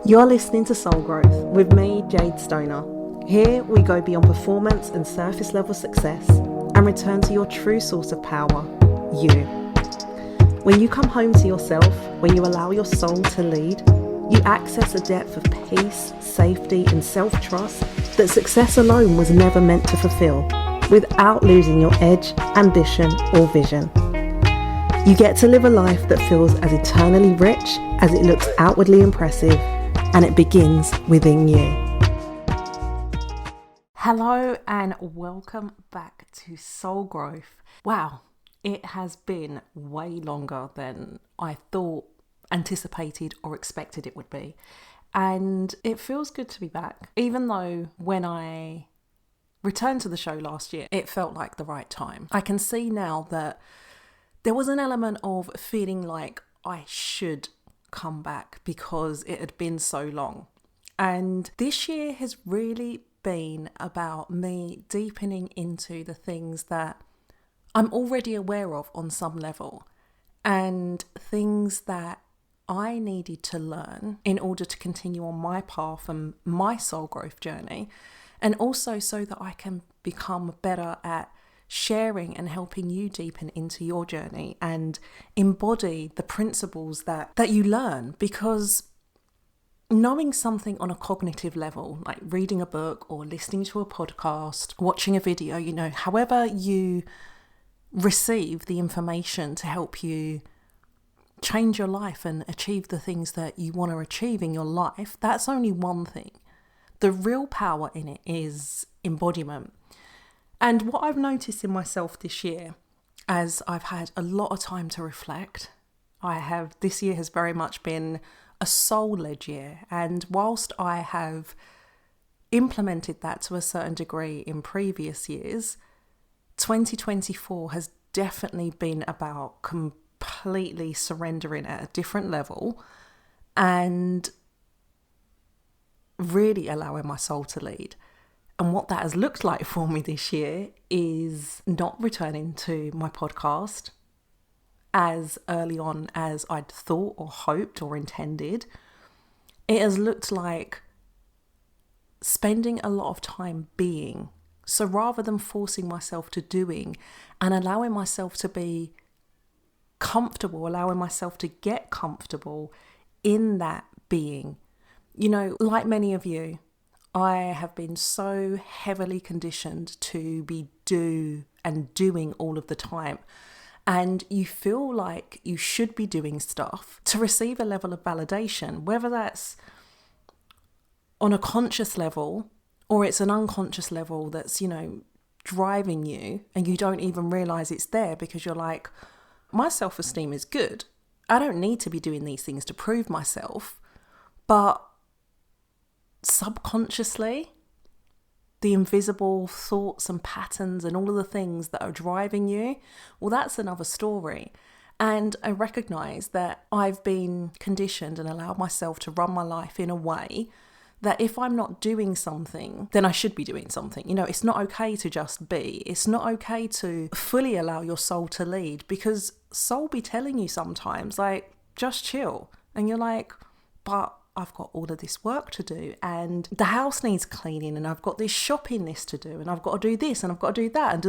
You're listening to Soul Growth with me, Jade Stoner. Here we go beyond performance and surface level success and return to your true source of power, you. When you come home to yourself, when you allow your soul to lead, you access a depth of peace, safety and self-trust that success alone was never meant to fulfill, without losing your edge, ambition or vision. You get to live a life that feels as eternally rich as it looks outwardly impressive, and it begins within you. Hello and welcome back to Soul Growth. Wow, it has been way longer than I thought, anticipated or expected it would be. And it feels good to be back, even though when I returned to the show last year, it felt like the right time. I can see now that there was an element of feeling like I should come back because it had been so long. And this year has really been about me deepening into the things that I'm already aware of on some level and things that I needed to learn in order to continue on my path and my soul growth journey, and also so that I can become better at sharing and helping you deepen into your journey and embody the principles that you learn. Because knowing something on a cognitive level, like reading a book or listening to a podcast, watching a video, however you receive the information to help you change your life and achieve the things that you want to achieve in your life, that's only one thing. The real power in it is embodiment. And what I've noticed in myself this year, as I've had a lot of time to reflect, this year has very much been a soul-led year. And whilst I have implemented that to a certain degree in previous years, 2024 has definitely been about completely surrendering at a different level and really allowing my soul to lead. And what that has looked like for me this year is not returning to my podcast as early on as I'd thought or hoped or intended. It has looked like spending a lot of time being. So rather than forcing myself to doing and allowing myself to be comfortable, allowing myself to get comfortable in that being. Like many of you, I have been so heavily conditioned to be doing all of the time. And you feel like you should be doing stuff to receive a level of validation, whether that's on a conscious level or it's an unconscious level that's, driving you and you don't even realize it's there because you're like, my self-esteem is good. I don't need to be doing these things to prove myself. But subconsciously, the invisible thoughts and patterns and all of the things that are driving you, well, that's another story. And I recognize that I've been conditioned and allowed myself to run my life in a way that if I'm not doing something, then I should be doing something. It's not okay to just be. It's not okay to fully allow your soul to lead, because soul be telling you sometimes, like, just chill. And you're like, but I've got all of this work to do and the house needs cleaning and I've got this shopping list to do and I've got to do this and I've got to do that and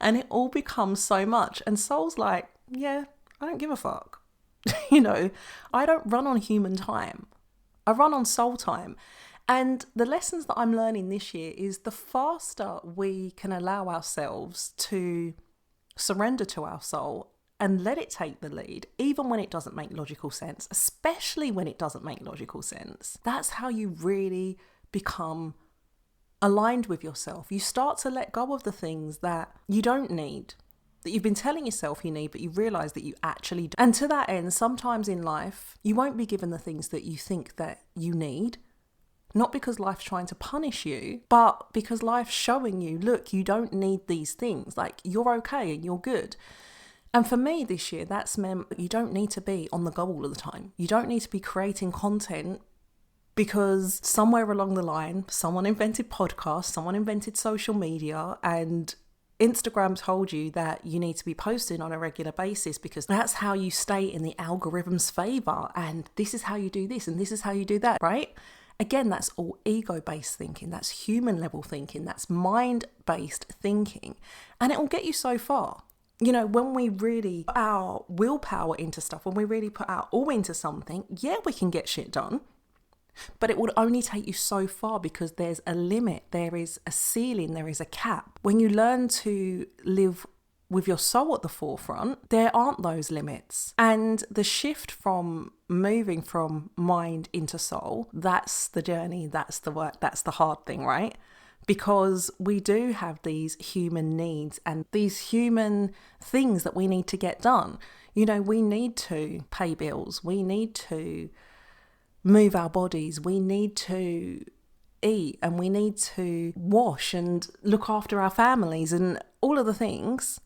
and it all becomes so much. And soul's like, yeah, I don't give a fuck. I don't run on human time. I run on soul time. And the lessons that I'm learning this year is the faster we can allow ourselves to surrender to our soul and let it take the lead, even when it doesn't make logical sense, especially when it doesn't make logical sense. That's how you really become aligned with yourself. You start to let go of the things that you don't need, that you've been telling yourself you need, but you realize that you actually do. And to that end, sometimes in life, you won't be given the things that you think that you need, not because life's trying to punish you, but because life's showing you, look, you don't need these things. Like, you're okay and you're good. And for me this year, that's meant you don't need to be on the go all of the time. You don't need to be creating content because somewhere along the line, someone invented podcasts, someone invented social media, and Instagram told you that you need to be posting on a regular basis because that's how you stay in the algorithm's favor. And this is how you do this and this is how you do that, right? Again, that's all ego-based thinking. That's human level thinking. That's mind-based thinking. And it will get you so far. You know, when we really put our willpower into stuff, when we really put our all into something, yeah, we can get shit done. But it would only take you so far because there's a limit, there is a ceiling, there is a cap. When you learn to live with your soul at the forefront, there aren't those limits. And the shift from moving from mind into soul, that's the journey, that's the work, that's the hard thing, right? Because we do have these human needs and these human things that we need to get done. You know, we need to pay bills, we need to move our bodies, we need to eat, and we need to wash and look after our families and all of the things.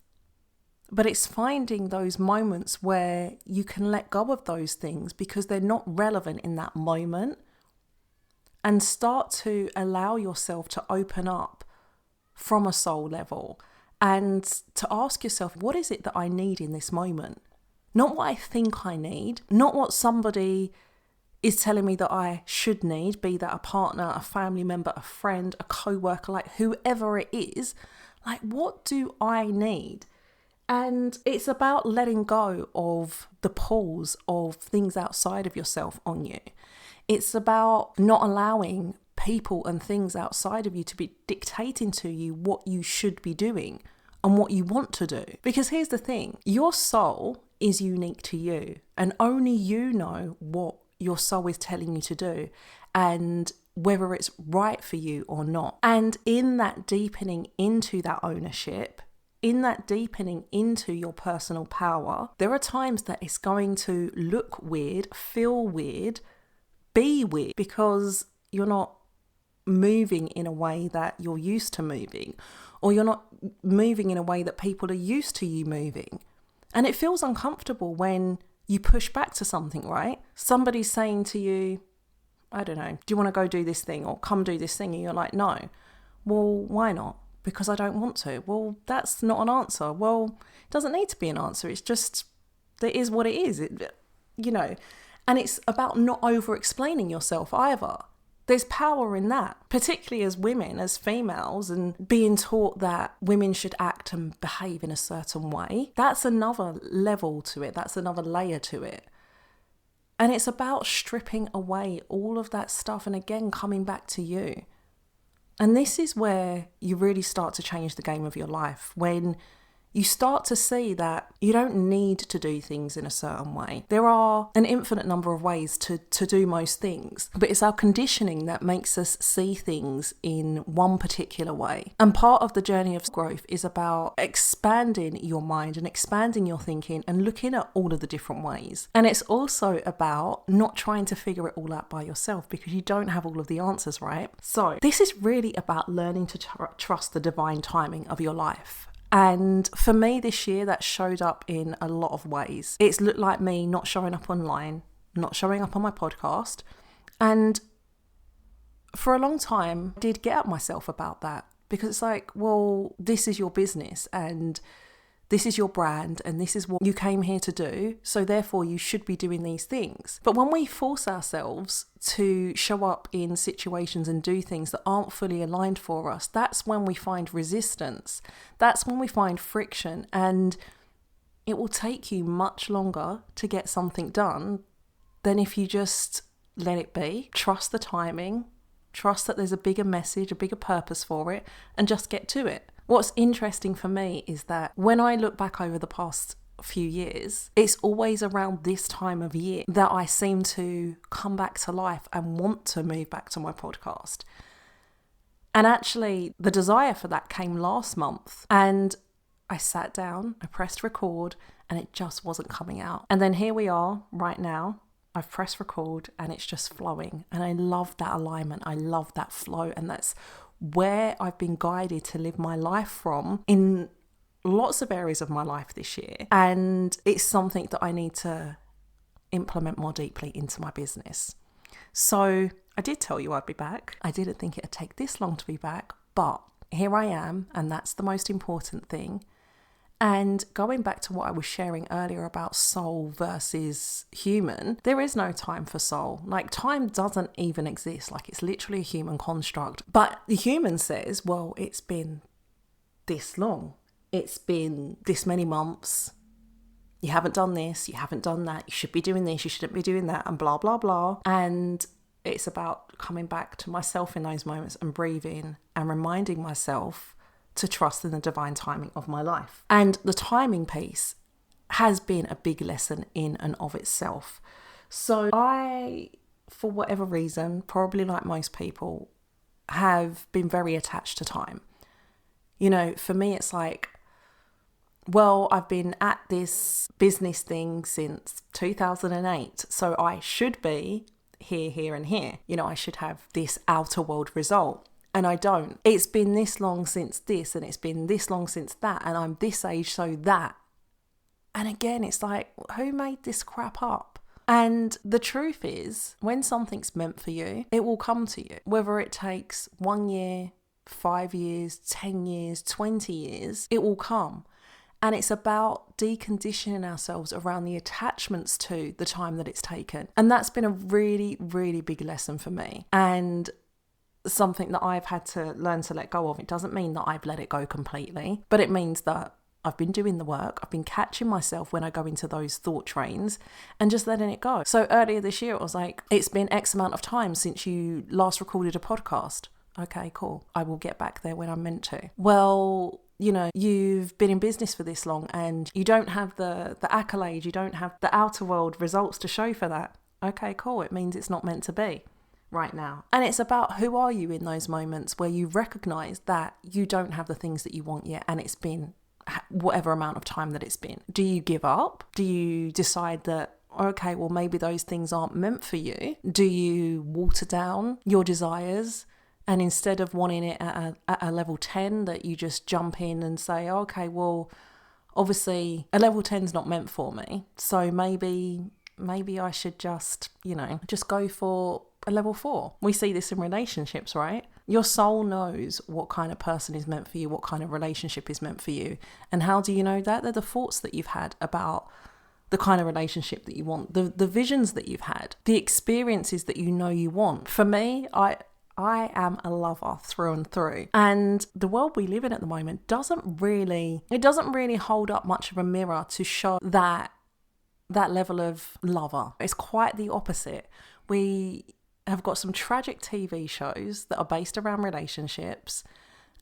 But it's finding those moments where you can let go of those things because they're not relevant in that moment, and start to allow yourself to open up from a soul level and to ask yourself, what is it that I need in this moment? Not what I think I need, not what somebody is telling me that I should need, be that a partner, a family member, a friend, a co-worker, like whoever it is, like what do I need? And it's about letting go of the pulls of things outside of yourself on you. It's about not allowing people and things outside of you to be dictating to you what you should be doing and what you want to do. Because here's the thing, your soul is unique to you and only you know what your soul is telling you to do and whether it's right for you or not. And in that deepening into that ownership, in that deepening into your personal power, there are times that it's going to look weird, feel weird, be weird, because you're not moving in a way that you're used to moving, or you're not moving in a way that people are used to you moving. And it feels uncomfortable when you push back to something, right? Somebody's saying to you, I don't know, do you want to go do this thing or come do this thing? And you're like, no. Well, why not? Because I don't want to. Well, that's not an answer. Well, it doesn't need to be an answer. It's just, it is what it is, you know. And it's about not over-explaining yourself either. There's power in that, particularly as women, as females, and being taught that women should act and behave in a certain way. That's another level to it. That's another layer to it. And it's about stripping away all of that stuff and again, coming back to you. And this is where you really start to change the game of your life, when you start to see that you don't need to do things in a certain way. There are an infinite number of ways to do most things, but it's our conditioning that makes us see things in one particular way. And part of the journey of growth is about expanding your mind and expanding your thinking and looking at all of the different ways. And it's also about not trying to figure it all out by yourself, because you don't have all of the answers, right? So this is really about learning to trust the divine timing of your life. And for me this year, that showed up in a lot of ways. It's looked like me not showing up online, not showing up on my podcast. And for a long time, I did get at myself about that, because it's like, well, this is your business and this is your brand and this is what you came here to do. So therefore you should be doing these things. But when we force ourselves to show up in situations and do things that aren't fully aligned for us, that's when we find resistance. That's when we find friction, and it will take you much longer to get something done than if you just let it be, trust the timing, trust that there's a bigger message, a bigger purpose for it, and just get to it. What's interesting for me is that when I look back over the past few years, it's always around this time of year that I seem to come back to life and want to move back to my podcast. And actually, the desire for that came last month, and I sat down, I pressed record, and it just wasn't coming out. And then here we are right now. I've pressed record and it's just flowing. And I love that alignment. I love that flow. And that's where I've been guided to live my life from in lots of areas of my life this year. And it's something that I need to implement more deeply into my business. So I did tell you I'd be back. I didn't think it'd take this long to be back, but here I am, and that's the most important thing. And going back to what I was sharing earlier about soul versus human, there is no time for soul. Like, time doesn't even exist. Like, it's literally a human construct. But the human says, well, it's been this long. It's been this many months. You haven't done this. You haven't done that. You should be doing this. You shouldn't be doing that, and blah, blah, blah. And it's about coming back to myself in those moments and breathing and reminding myself to trust in the divine timing of my life. And the timing piece has been a big lesson in and of itself. So I, for whatever reason, probably like most people, have been very attached to time. You know, for me, it's like, well, I've been at this business thing since 2008, so I should be here, here, and here. You know, I should have this outer world result. And I don't. It's been this long since this, and it's been this long since that, and I'm this age, so that. And again, it's like, who made this crap up? And the truth is, when something's meant for you, it will come to you. Whether it takes 1 year, 5 years, 10 years, 20 years, it will come. And it's about deconditioning ourselves around the attachments to the time that it's taken. And that's been a really, really big lesson for me. And something that I've had to learn to let go of. It doesn't mean that I've let it go completely, but it means that I've been doing the work. I've been catching myself when I go into those thought trains and just letting it go. So earlier this year, it was like, it's been X amount of time since you last recorded a podcast. Okay, cool. I will get back there when I'm meant to. Well, you know, you've been in business for this long and you don't have the accolade, you don't have the outer world results to show for that. Okay, cool. It means it's not meant to be right now. And it's about, who are you in those moments where you recognize that you don't have the things that you want yet, and it's been whatever amount of time that it's been. Do you give up? Do you decide that, okay, well, maybe those things aren't meant for you? Do you water down your desires, and instead of wanting it at a level 10, that you just jump in and say, okay, well, obviously a level 10's not meant for me, so maybe I should just, you know, just go for a level 4. We see this in relationships, right? Your soul knows what kind of person is meant for you, what kind of relationship is meant for you. And how do you know that? They're the thoughts that you've had about the kind of relationship that you want, the visions that you've had, the experiences that you know you want. For me, I am a lover through and through. And the world we live in at the moment doesn't really hold up much of a mirror to show that level of lover. It's quite the opposite. We have got some tragic TV shows that are based around relationships,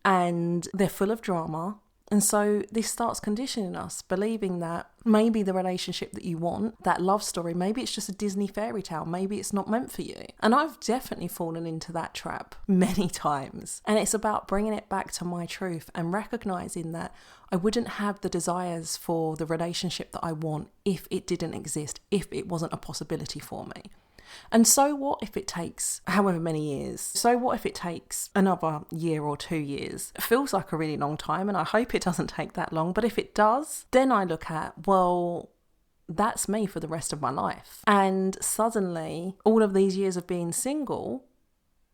and they're full of drama. And so this starts conditioning us, believing that maybe the relationship that you want, that love story, maybe it's just a Disney fairy tale, maybe it's not meant for you. And I've definitely fallen into that trap many times. And it's about bringing it back to my truth and recognizing that I wouldn't have the desires for the relationship that I want if it didn't exist, if it wasn't a possibility for me. And so what if it takes however many years? So what if it takes another year or 2 years? It feels like a really long time, and I hope it doesn't take that long. But if it does, then I look at, well, that's me for the rest of my life. And suddenly, all of these years of being single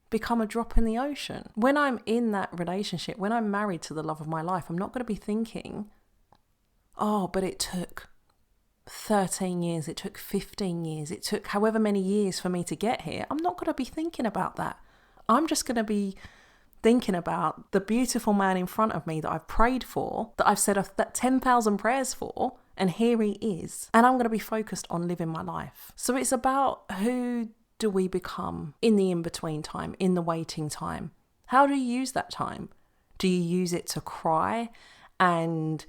become a drop in the ocean. When I'm in that relationship, when I'm married to the love of my life, I'm not going to be thinking, oh, but it took 13 years, it took 15 years, it took however many years for me to get here. I'm not going to be thinking about that. I'm just going to be thinking about the beautiful man in front of me that I've prayed for, that I've said 10,000 prayers for, and here he is. And I'm going to be focused on living my life. So it's about, who do we become in the in-between time, in the waiting time? How do you use that time? Do you use it to cry and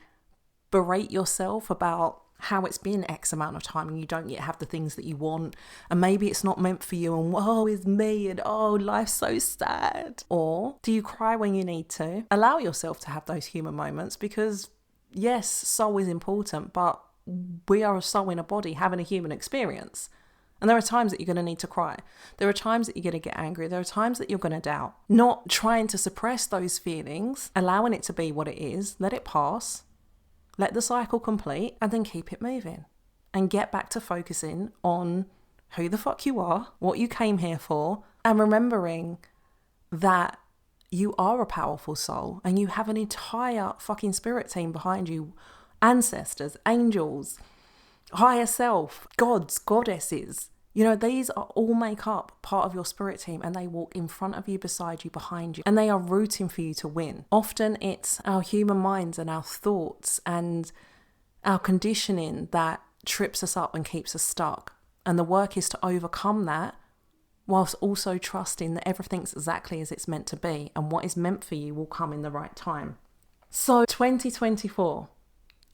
berate yourself about how it's been X amount of time and you don't yet have the things that you want, and maybe it's not meant for you, and woe is me, and oh, life's so sad? Or do you cry when you need to? Allow yourself to have those human moments, because yes, soul is important, but we are a soul in a body having a human experience. And there are times that you're going to need to cry. There are times that you're going to get angry. There are times that you're going to doubt. Not trying to suppress those feelings, allowing it to be what it is, let it pass. Let the cycle complete, and then keep it moving and get back to focusing on who the fuck you are, what you came here for, and remembering that you are a powerful soul and you have an entire fucking spirit team behind you. Ancestors, angels, higher self, gods, goddesses. You know, these are all make up part of your spirit team, and they walk in front of you, beside you, behind you, and they are rooting for you to win. Often it's our human minds and our thoughts and our conditioning that trips us up and keeps us stuck. And the work is to overcome that, whilst also trusting that everything's exactly as it's meant to be, and what is meant for you will come in the right time. So 2024,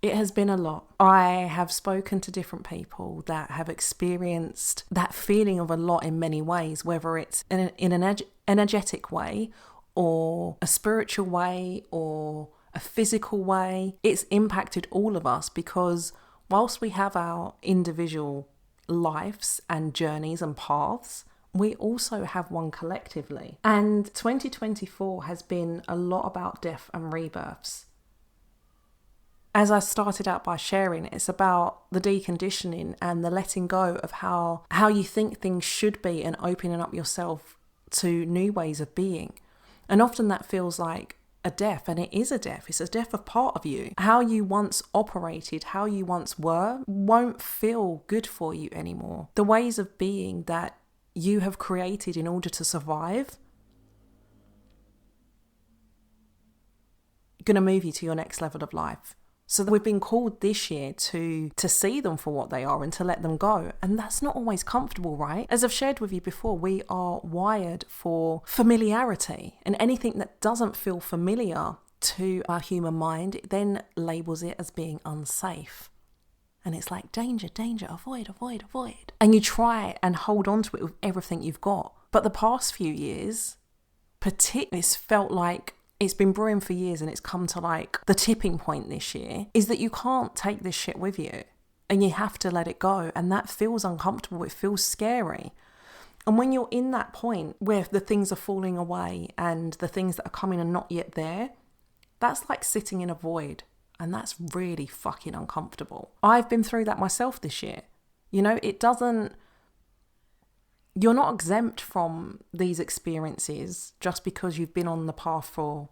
it has been a lot. I have spoken to different people that have experienced that feeling of a lot in many ways, whether it's in an energetic way or a spiritual way or a physical way. It's impacted all of us because whilst we have our individual lives and journeys and paths, we also have one collectively. And 2024 has been a lot about death and rebirths. As I started out by sharing, it's about the deconditioning and the letting go of how you think things should be and opening up yourself to new ways of being. And often that feels like a death, and it is a death. It's a death of part of you. How you once operated, how you once were, won't feel good for you anymore. The ways of being that you have created in order to survive going to move you to your next level of life. So we've been called this year to see them for what they are and to let them go. And that's not always comfortable, right? As I've shared with you before, we are wired for familiarity, and anything that doesn't feel familiar to our human mind, it then labels it as being unsafe. And it's like danger, danger, avoid, avoid, avoid. And you try and hold on to it with everything you've got. But the past few years, particularly, it's felt like it's been brewing for years, and it's come to like the tipping point this year, is that you can't take this shit with you and you have to let it go. And that feels uncomfortable. It feels scary. And when you're in that point where the things are falling away and the things that are coming are not yet there, that's like sitting in a void. And that's really fucking uncomfortable. I've been through that myself this year. You know, you're not exempt from these experiences just because you've been on the path for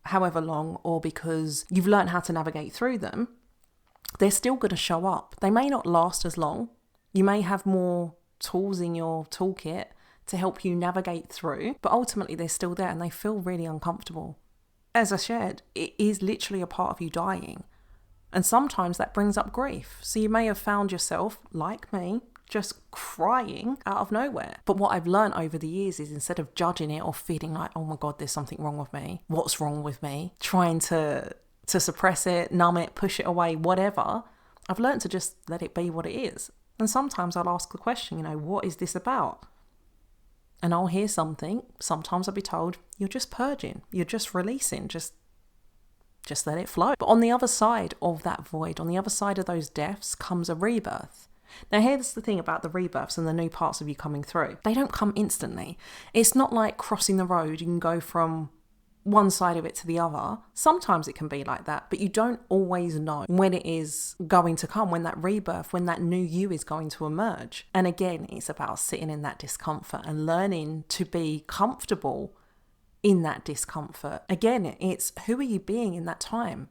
however long, or because you've learned how to navigate through them. They're still going to show up. They may not last as long. You may have more tools in your toolkit to help you navigate through, but ultimately they're still there and they feel really uncomfortable. As I shared, it is literally a part of you dying. And sometimes that brings up grief. So you may have found yourself, like me, just crying out of nowhere. But what I've learned over the years is, instead of judging it or feeling like, oh my God, there's something wrong with me, what's wrong with me, trying to suppress it, numb it, push it away, whatever, I've learned to just let it be what it is. And sometimes I'll ask the question, what is this about? And I'll hear something. Sometimes I'll be told, you're just purging, you're just releasing, just let it flow. But on the other side of that void, on the other side of those deaths, comes a rebirth. Now, here's the thing about the rebirths and the new parts of you coming through. They don't come instantly. It's not like crossing the road. You can go from one side of it to the other. Sometimes it can be like that, but you don't always know when it is going to come, when that rebirth, when that new you is going to emerge. And again, it's about sitting in that discomfort and learning to be comfortable in that discomfort. Again, it's who are you being in that time?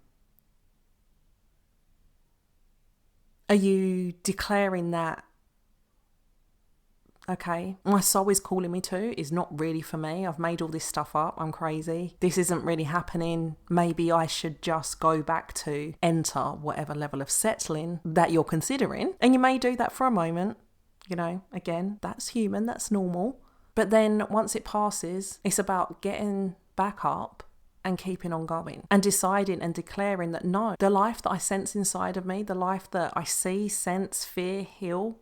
Are you declaring that, okay, my soul is calling me to, is not really for me. I've made all this stuff up. I'm crazy. This isn't really happening. Maybe I should just go back to enter whatever level of settling that you're considering. And you may do that for a moment. Again, that's human. That's normal. But then once it passes, it's about getting back up and keeping on going and deciding and declaring that no, the life that I sense inside of me, the life that I see, sense, fear, hear,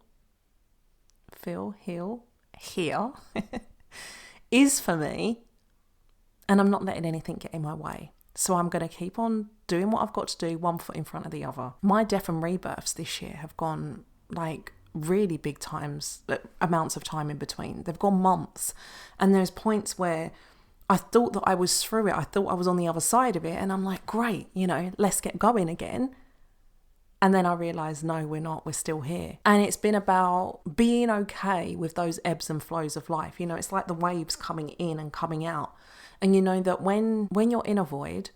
is for me, and I'm not letting anything get in my way. So I'm going to keep on doing what I've got to do, one foot in front of the other. My death and rebirths this year have gone like really big amounts of time in between. They've gone months, and there's points where I thought that I was through it. I thought I was on the other side of it. And I'm like, great, let's get going again. And then I realized, no, we're not, we're still here. And it's been about being okay with those ebbs and flows of life. You know, it's like the waves coming in and coming out. And you know that when you're in a void,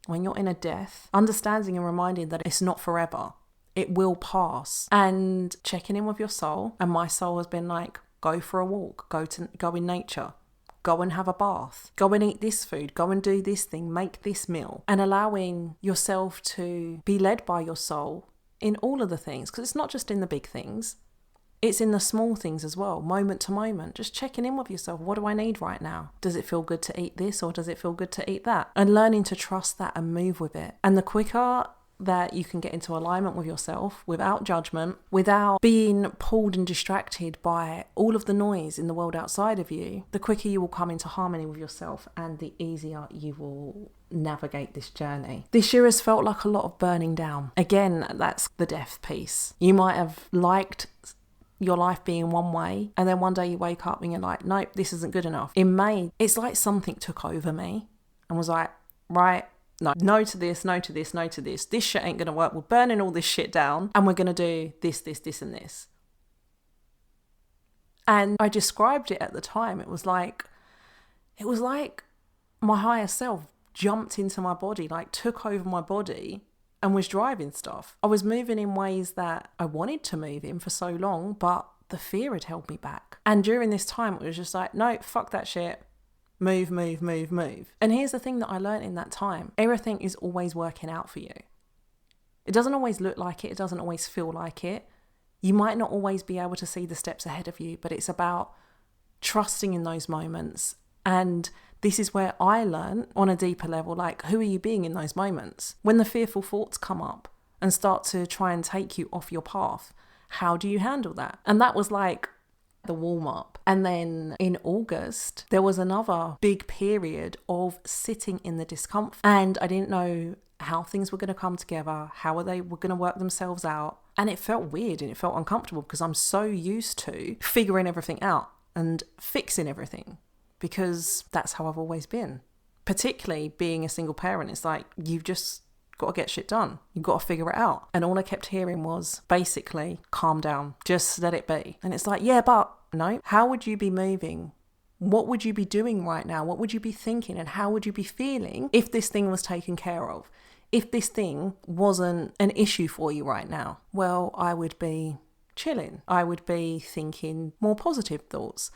when you're in a death, understanding and reminding that it's not forever, it will pass. And checking in with your soul. And my soul has been like, go for a walk, go in nature, go and have a bath, go and eat this food, go and do this thing, make this meal, and allowing yourself to be led by your soul in all of the things, because it's not just in the big things, it's in the small things as well, moment to moment, just checking in with yourself. What do I need right now? Does it feel good to eat this, or does it feel good to eat that? And learning to trust that and move with it. And the quicker that you can get into alignment with yourself without judgment, without being pulled and distracted by all of the noise in the world outside of you, the quicker you will come into harmony with yourself and the easier you will navigate this journey. This year has felt like a lot of burning down. Again, that's the death piece. You might have liked your life being one way, and then one day you wake up and you're like, nope, this isn't good enough. In May, it's like something took over me and was like, right, no to this, no to this, no to this. This shit ain't gonna work. We're burning all this shit down and we're gonna do this, and this. And I described it at the time. It was like my higher self jumped into my body, like took over my body and was driving stuff. I was moving in ways that I wanted to move in for so long, but the fear had held me back. And during this time, it was just like, no, fuck that shit. Move. And here's the thing that I learned in that time. Everything is always working out for you. It doesn't always look like it. It doesn't always feel like it. You might not always be able to see the steps ahead of you, but it's about trusting in those moments. And this is where I learn on a deeper level, like, who are you being in those moments? When the fearful thoughts come up and start to try and take you off your path, how do you handle that? And that was like the warm up. And then in August, there was another big period of sitting in the discomfort. And I didn't know how things were going to come together, how they were going to work themselves out. And it felt weird and it felt uncomfortable because I'm so used to figuring everything out and fixing everything, because that's how I've always been. Particularly being a single parent, it's like, you've just got to get shit done. You've got to figure it out. And all I kept hearing was basically, calm down, just let it be. And it's like, yeah, but no, how would you be moving? What would you be doing right now? What would you be thinking? And how would you be feeling if this thing was taken care of? If this thing wasn't an issue for you right now? Well, I would be chilling. I would be thinking more positive thoughts.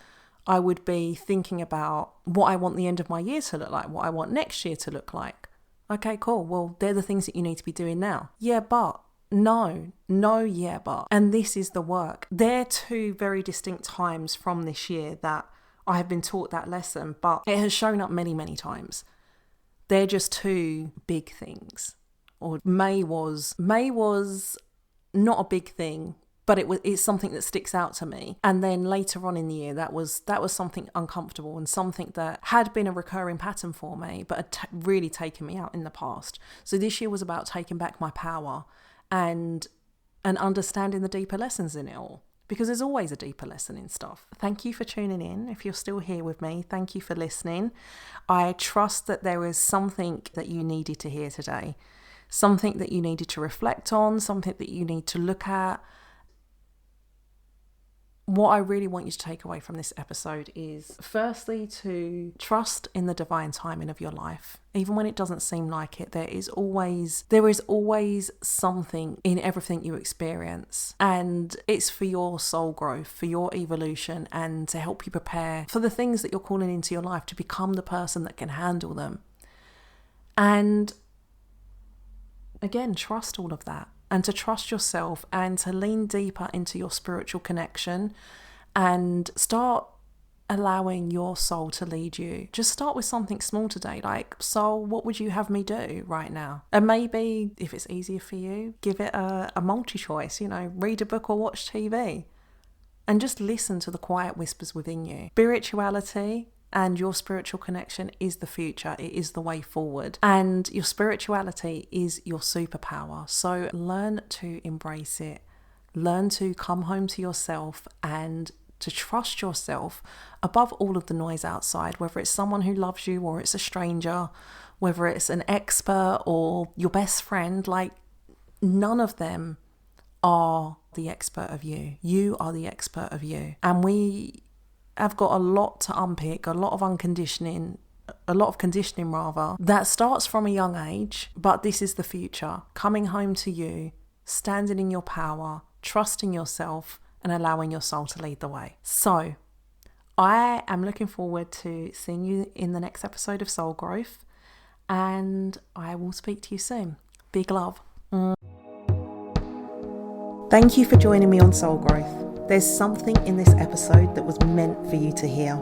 I would be thinking about what I want the end of my year to look like, what I want next year to look like. Okay, cool. Well, they're the things that you need to be doing now. Yeah, but no, yeah, but. And this is the work. They're two very distinct times from this year that I have been taught that lesson, but it has shown up many, many times. They're just two big things. Or May was not a big thing, but it's something that sticks out to me. And then later on in the year, that was something uncomfortable and something that had been a recurring pattern for me, but had really taken me out in the past. So this year was about taking back my power and understanding the deeper lessons in it all. Because there's always a deeper lesson in stuff. Thank you for tuning in. If you're still here with me, thank you for listening. I trust that there is something that you needed to hear today. Something that you needed to reflect on, something that you need to look at. What I really want you to take away from this episode is, firstly, to trust in the divine timing of your life. Even when it doesn't seem like it, there is always something in everything you experience. And it's for your soul growth, for your evolution, and to help you prepare for the things that you're calling into your life, to become the person that can handle them. And again, trust all of that. And to trust yourself and to lean deeper into your spiritual connection and start allowing your soul to lead you. Just start with something small today, like, soul, what would you have me do right now? And maybe, if it's easier for you, give it a multi-choice, read a book or watch TV. And just listen to the quiet whispers within you. Spirituality and your spiritual connection is the future. It is the way forward. And your spirituality is your superpower. So learn to embrace it. Learn to come home to yourself and to trust yourself above all of the noise outside, whether it's someone who loves you or it's a stranger, whether it's an expert or your best friend. Like, none of them are the expert of you. You are the expert of you. And we have got a lot to unpick, a lot of conditioning rather, that starts from a young age, but this is the future. Coming home to you, standing in your power, trusting yourself, and allowing your soul to lead the way. So, I am looking forward to seeing you in the next episode of Soul Growth, and I will speak to you soon. Big love. Thank you for joining me on Soul Growth. There's something in this episode that was meant for you to hear.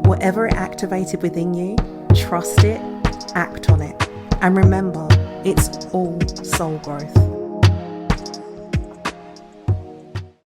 Whatever it activated within you, trust it, act on it. And remember, it's all soul growth.